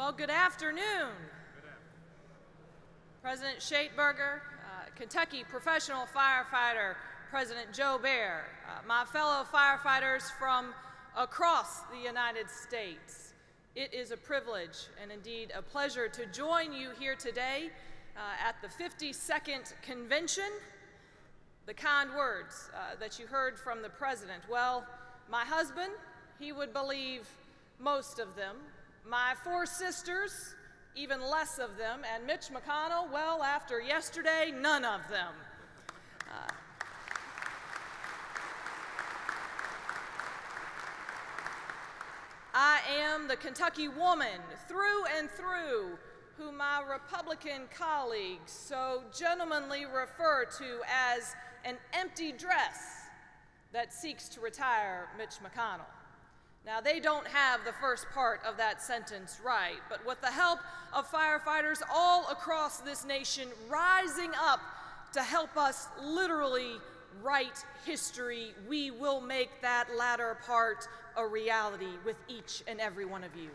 Well, good afternoon. President Shateberger, Kentucky professional firefighter President Joe Bear, my fellow firefighters from across the United States. It is a privilege and indeed a pleasure to join you here today at the 52nd convention. The kind words that you heard from the President, well, my husband, he would believe most of them. My 4 sisters, even less of them. And Mitch McConnell, well, after yesterday, none of them. I am the Kentucky woman, through and through, who my Republican colleagues so gentlemanly refer to as an empty dress that seeks to retire Mitch McConnell. Now, they don't have the first part of that sentence right, but with the help of firefighters all across this nation rising up to help us literally write history, we will make that latter part a reality with each and every one of you.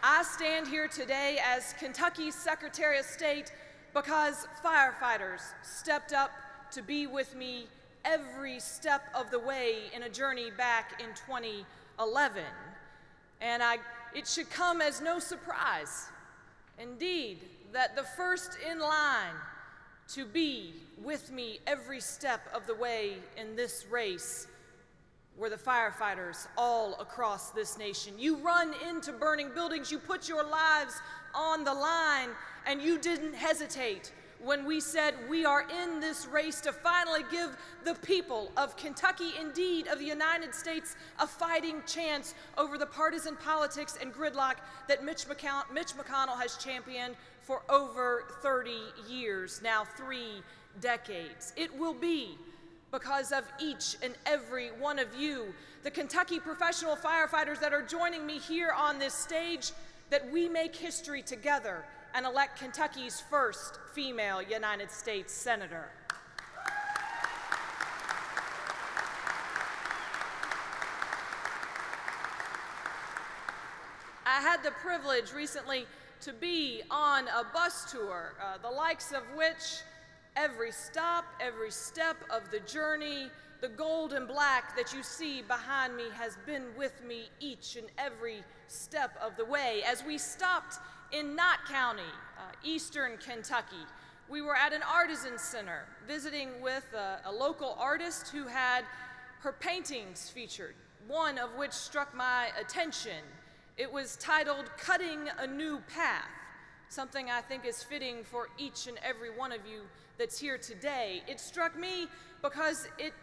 I stand here today as Kentucky's Secretary of State because firefighters stepped up to be with me every step of the way in a journey back in 2011. And it should come as no surprise, indeed, that the first in line to be with me every step of the way in this race were the firefighters all across this nation. You run into burning buildings, you put your lives on the line, and you didn't hesitate when we said we are in this race to finally give the people of Kentucky, indeed of the United States, a fighting chance over the partisan politics and gridlock that Mitch McConnell has championed for over 30 years, now 3 decades. It will be because of each and every one of you, the Kentucky professional firefighters that are joining me here on this stage, that we make history together and elect Kentucky's first female United States Senator. I had the privilege recently to be on a bus tour, the likes of which every stop, every step of the journey, the gold and black that you see behind me has been with me each and every step of the way. As we stopped in Knott County, eastern Kentucky, we were at an artisan center visiting with a local artist who had her paintings featured, one of which struck my attention. It was titled "Cutting a New Path," something I think is fitting for each and every one of you that's here today. It struck me because it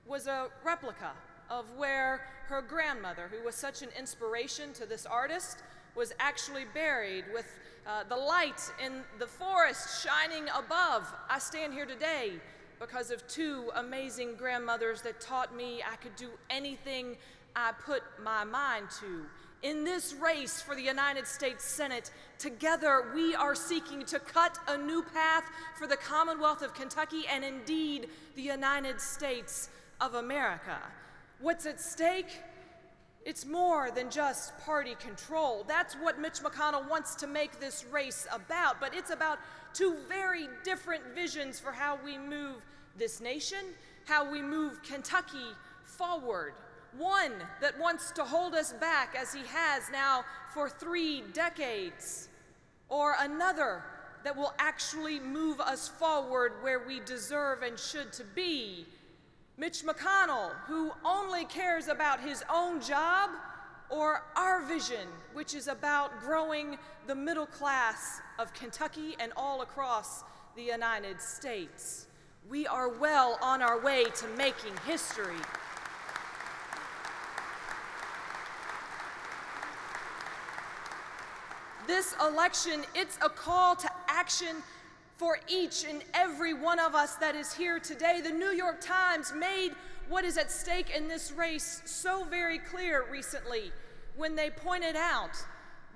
was a replica of where her grandmother, who was such an inspiration to this artist, was actually buried, with the light in the forest shining above. I stand here today because of 2 amazing grandmothers that taught me I could do anything I put my mind to. In this race for the United States Senate, together we are seeking to cut a new path for the Commonwealth of Kentucky and indeed the United States of America. What's at stake? It's more than just party control. That's what Mitch McConnell wants to make this race about, but it's about 2 very different visions for how we move this nation, how we move Kentucky forward. One that wants to hold us back, as he has now for 3 decades, or another that will actually move us forward where we deserve and should to be. Mitch McConnell, who only cares about his own job, or our vision, which is about growing the middle class of Kentucky and all across the United States. We are well on our way to making history. This election, it's a call to action for each and every one of us that is here today. The New York Times made what is at stake in this race so very clear recently when they pointed out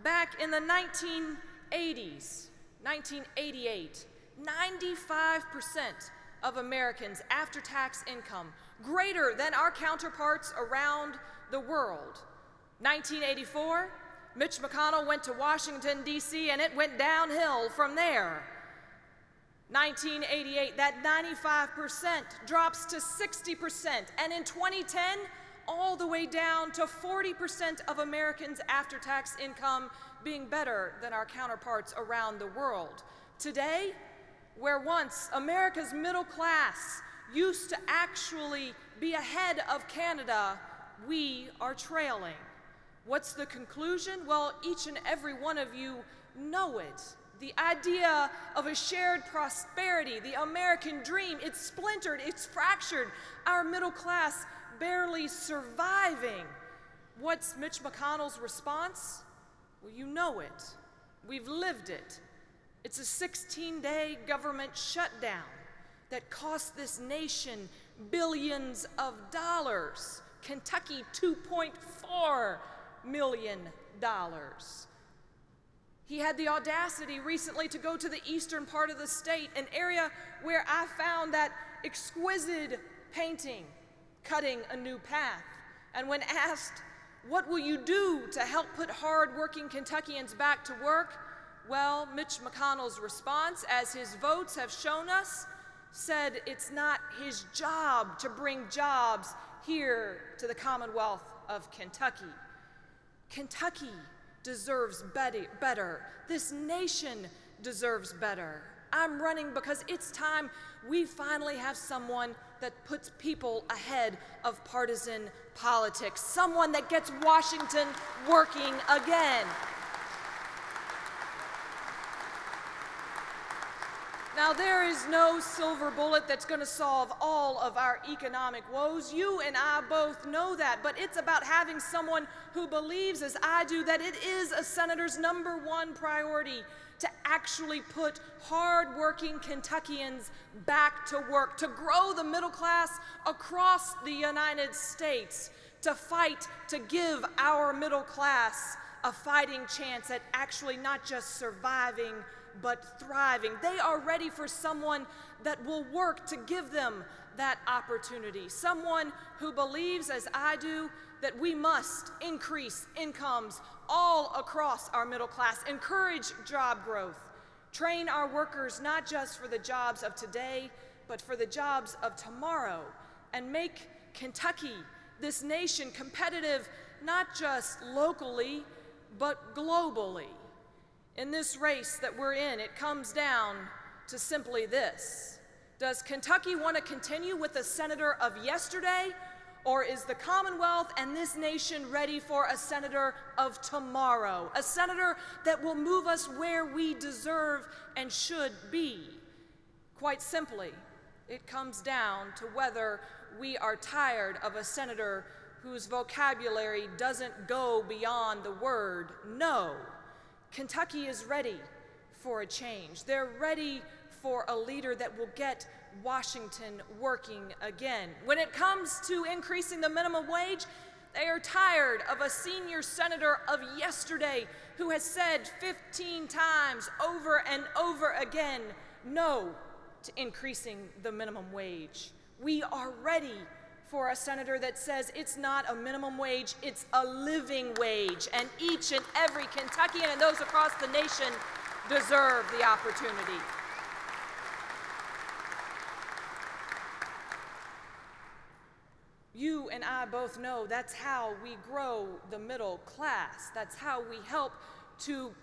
back in the 1980s, 1988, 95% of Americans' after-tax income greater than our counterparts around the world. 1984, Mitch McConnell went to Washington, D.C., and it went downhill from there. 1988, that 95% drops to 60%, and in 2010, all the way down to 40% of Americans' after-tax income being better than our counterparts around the world. Today, where once America's middle class used to actually be ahead of Canada, we are trailing. What's the conclusion? Well, each and every one of you know it. The idea of a shared prosperity, the American dream, it's splintered, it's fractured. Our middle class barely surviving. What's Mitch McConnell's response? Well, you know it. We've lived it. It's a 16-day government shutdown that cost this nation billions of dollars. Kentucky, $2.4 million. He had the audacity recently to go to the eastern part of the state, an area where I found that exquisite painting, Cutting a New Path. And when asked, what will you do to help put hard-working Kentuckians back to work? Well, Mitch McConnell's response, as his votes have shown us, said it's not his job to bring jobs here to the Commonwealth of Kentucky. Kentucky deserves better. This nation deserves better. I'm running because it's time we finally have someone that puts people ahead of partisan politics, someone that gets Washington working again. Now, there is no silver bullet that's going to solve all of our economic woes. You and I both know that, but it's about having someone who believes, as I do, that it is a senator's #1 priority to actually put hard-working Kentuckians back to work, to grow the middle class across the United States, to fight to give our middle class a fighting chance at actually not just surviving, but thriving. They are ready for someone that will work to give them that opportunity, someone who believes, as I do, that we must increase incomes all across our middle class, encourage job growth, train our workers not just for the jobs of today, but for the jobs of tomorrow, and make Kentucky, this nation, competitive not just locally, but globally. In this race that we're in, it comes down to simply this. Does Kentucky want to continue with the senator of yesterday, or is the Commonwealth and this nation ready for a senator of tomorrow, a senator that will move us where we deserve and should be? Quite simply, it comes down to whether we are tired of a senator whose vocabulary doesn't go beyond the word no. Kentucky is ready for a change. They're ready for a leader that will get Washington working again. When it comes to increasing the minimum wage, they are tired of a senior senator of yesterday who has said 15 times over and over again no to increasing the minimum wage. We are ready for a senator that says it's not a minimum wage, it's a living wage, and each and every Kentuckian and those across the nation deserve the opportunity. You and I both know that's how we grow the middle class. That's how we help to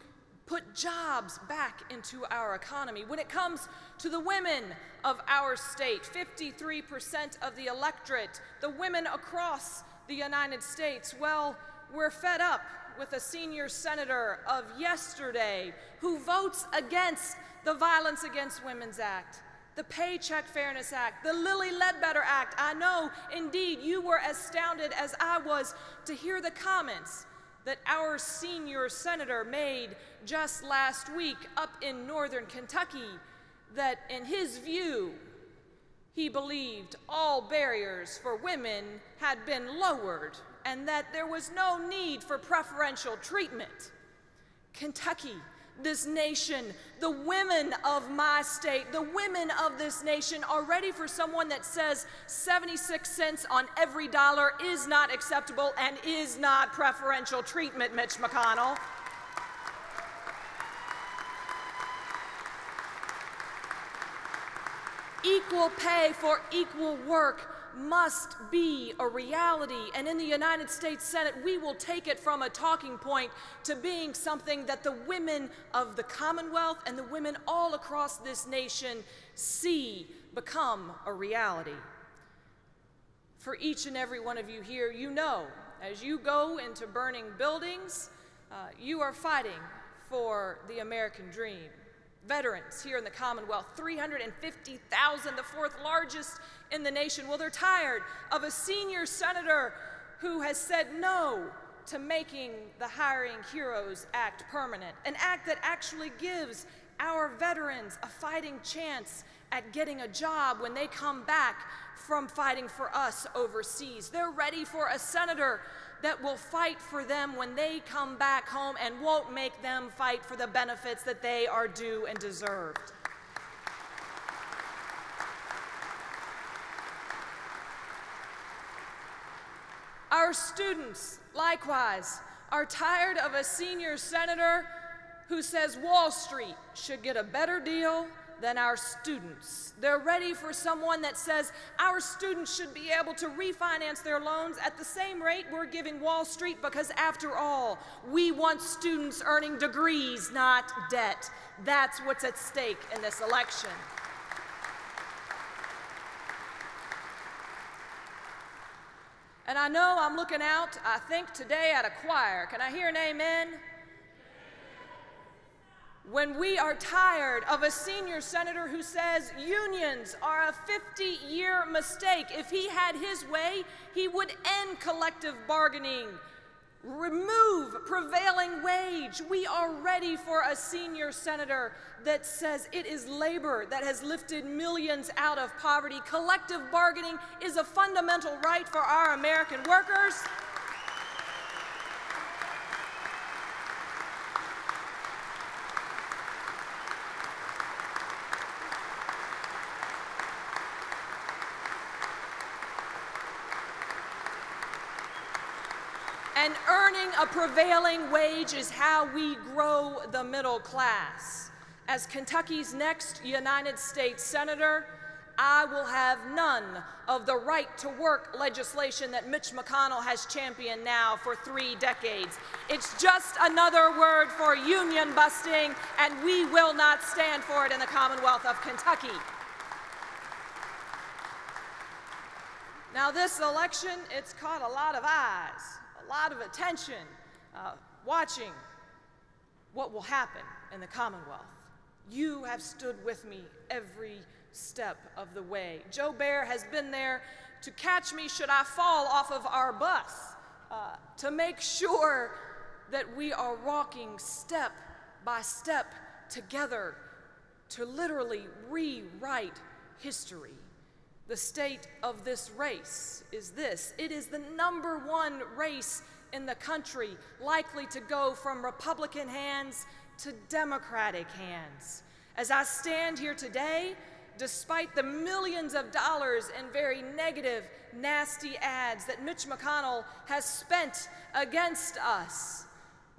put jobs back into our economy. When it comes to the women of our state, 53% of the electorate, the women across the United States, well, we're fed up with a senior senator of yesterday who votes against the Violence Against Women's Act, the Paycheck Fairness Act, the Lilly Ledbetter Act. I know, indeed, you were as astounded as I was to hear the comments that our senior senator made just last week up in northern Kentucky, that in his view, he believed all barriers for women had been lowered and that there was no need for preferential treatment. Kentucky, this nation, the women of my state, the women of this nation are ready for someone that says 76 cents on every dollar is not acceptable and is not preferential treatment, Mitch McConnell. Equal pay for equal work must be a reality, and in the United States Senate, we will take it from a talking point to being something that the women of the Commonwealth and the women all across this nation see become a reality. For each and every one of you here, you know, as you go into burning buildings, you are fighting for the American dream. Veterans here in the Commonwealth, 350,000, the fourth largest in the nation. Well, they're tired of a senior senator who has said no to making the Hiring Heroes Act permanent, an act that actually gives our veterans a fighting chance at getting a job when they come back from fighting for us overseas. They're ready for a senator that will fight for them when they come back home and won't make them fight for the benefits that they are due and deserved. Our students, likewise, are tired of a senior senator who says Wall Street should get a better deal than our students. They're ready for someone that says our students should be able to refinance their loans at the same rate we're giving Wall Street, because after all, we want students earning degrees, not debt. That's what's at stake in this election. And I know I'm looking out, I think today, at a choir. Can I hear an amen? When we are tired of a senior senator who says unions are a 50-year mistake. If he had his way, he would end collective bargaining, remove prevailing wage. We are ready for a senior senator that says it is labor that has lifted millions out of poverty. Collective bargaining is a fundamental right for our American workers. And earning a prevailing wage is how we grow the middle class. As Kentucky's next United States Senator, I will have none of the right-to-work legislation that Mitch McConnell has championed now for 3 decades. It's just another word for union busting, and we will not stand for it in the Commonwealth of Kentucky. Now, this election, it's caught a lot of eyes, a lot of attention, watching what will happen in the Commonwealth. You have stood with me every step of the way. Joe Bear has been there to catch me should I fall off of our bus, to make sure that we are walking step by step together to literally rewrite history. The state of this race is this. It is the #1 race in the country, likely to go from Republican hands to Democratic hands. As I stand here today, despite the millions of dollars in very negative, nasty ads that Mitch McConnell has spent against us,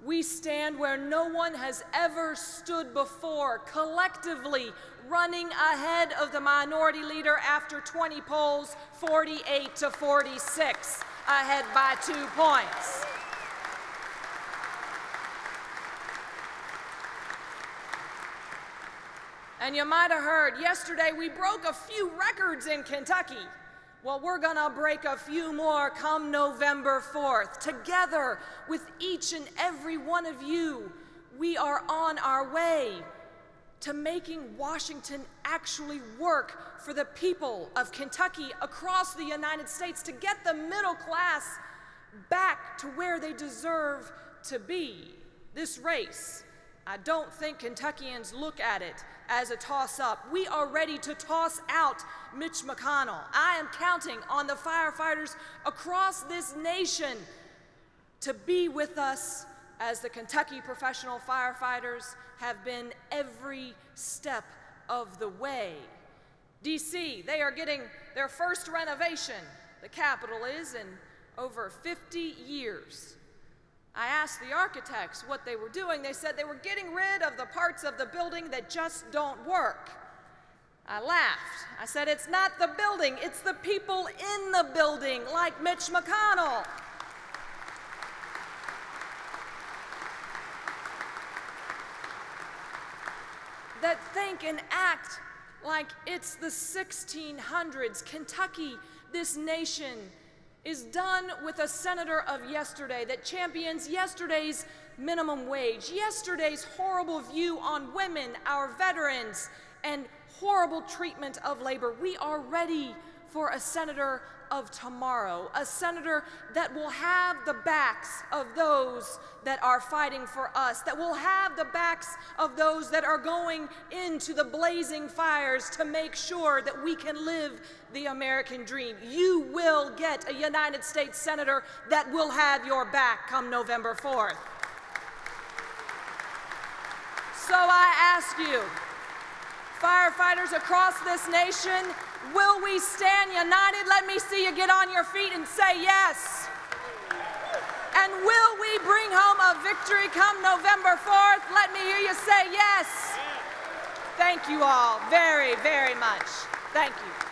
we stand where no one has ever stood before, collectively running ahead of the minority leader after 20 polls, 48 to 46, ahead by 2 points. And you might have heard yesterday we broke a few records in Kentucky. Well, we're gonna break a few more come November 4th. Together with each and every one of you, we are on our way to making Washington actually work for the people of Kentucky across the United States, to get the middle class back to where they deserve to be. This race, I don't think Kentuckians look at it as a toss-up. We are ready to toss out Mitch McConnell. I am counting on the firefighters across this nation to be with us as the Kentucky professional firefighters have been every step of the way. D.C., they are getting their first renovation, the Capitol is, in over 50 years. I asked the architects what they were doing. They said they were getting rid of the parts of the building that just don't work. I laughed. I said, it's not the building, it's the people in the building, like Mitch McConnell. That think and act like it's the 1600s. Kentucky, this nation, is done with a senator of yesterday that champions yesterday's minimum wage, yesterday's horrible view on women, our veterans, and horrible treatment of labor. We are ready for a senator of tomorrow, a senator that will have the backs of those that are fighting for us, that will have the backs of those that are going into the blazing fires to make sure that we can live the American dream. You will get a United States senator that will have your back come November 4th. So I ask you, firefighters across this nation, will we stand united? Let me see you get on your feet and say yes. And will we bring home a victory come November 4th? Let me hear you say yes. Thank you all very, very much. Thank you.